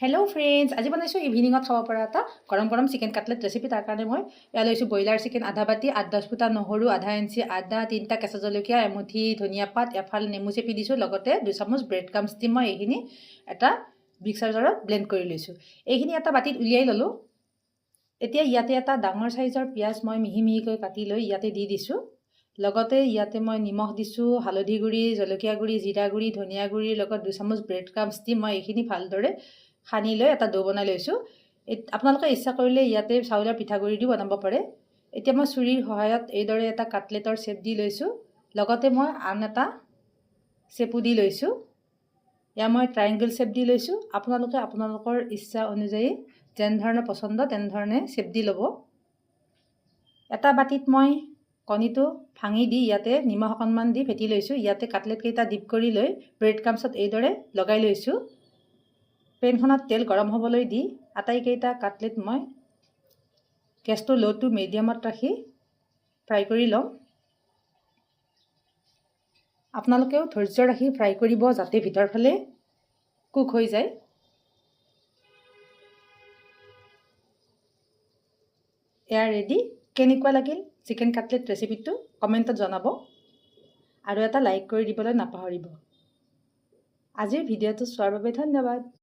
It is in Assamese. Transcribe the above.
হেল্ল' ফ্ৰেণ্ডছ, আজি বনাইছোঁ ইভিনিঙত খাব পৰা এটা গৰম গৰম চিকেন কাটলেট ৰেচিপি। তাৰ কাৰণে মই ইয়াত লৈছোঁ ব্ৰইলাৰ চিকেন আধা বাতি, 8-10 ফুটা নহৰু, আধা ইঞ্চি আদা, 3টা কেঁচা জলকীয়া, এমুঠি ধনিয়া পাত, এফাল নেমু চেপি দিছোঁ, লগতে 2 চামুচ ব্ৰেড ক্ৰাম্বছ দি মই এইখিনি এটা মিক্সাৰ জাৰত ব্লেণ্ড কৰি লৈছোঁ। এইখিনি এটা বাতিত উলিয়াই ল'লোঁ। এতিয়া ইয়াতে এটা ডাঙৰ চাইজৰ পিঁয়াজ মই মিহি মিহিকৈ কাটি লৈ ইয়াতে দি দিছোঁ। লগতে ইয়াতে মই নিমখ দিছোঁ, হালধি গুড়ি, জলকীয়া গুড়ি, জিৰা গুড়ি, ধনিয়া গুড়িৰ লগত 2 চামুচ ব্ৰেড ক্ৰাম্বছ দি মই এইখিনি ভালদৰে সানি লৈ এটা ডো বনাই লৈছোঁ। আপোনালোকে ইচ্ছা কৰিলে ইয়াতে চাউলৰ পিঠাগুড়ি দি বনাব পাৰে। এতিয়া মই চুৰিৰ সহায়ত এইদৰে এটা কাটলেটৰ শ্বেপ দি লৈছোঁ। লগতে মই আন এটা শ্বেপো দি লৈছোঁ। এয়া মই ট্ৰায়েংগল শ্বেপ দি লৈছোঁ। আপোনালোকে আপোনালোকৰ ইচ্ছা অনুযায়ী যেনেধৰণে পচন্দ তেনেধৰণে শ্বেপ দি ল'ব। এটা বাতিত মই কণীটো ভাঙি দি ইয়াতে নিমখ অকণমান দি ফেটি লৈছোঁ। ইয়াতে কাটলেটকেইটা ডিপ কৰি লৈ ব্ৰেড ক্ৰাম্বছত এইদৰে লগাই লৈছোঁ। পেনখনত তেল গৰম হ'বলৈ দি আটাইকেইটা কাটলেট মই গেছটো ল' টু মিডিয়ামত ৰাখি ফ্ৰাই কৰি লওঁ। আপোনালোকেও ধৈৰ্য ৰাখি ফ্ৰাই কৰিব যাতে ভিতৰ ফালে কুক হৈ যায়। এয়া ৰেডি। কেনেকুৱা লাগিল চিকেন কাটলেট ৰেচিপিটো কমেণ্টত জনাব আৰু এটা লাইক কৰি দিবলৈ নাপাহৰিব। আজিৰ ভিডিঅ'টো চোৱাৰ বাবে ধন্যবাদ।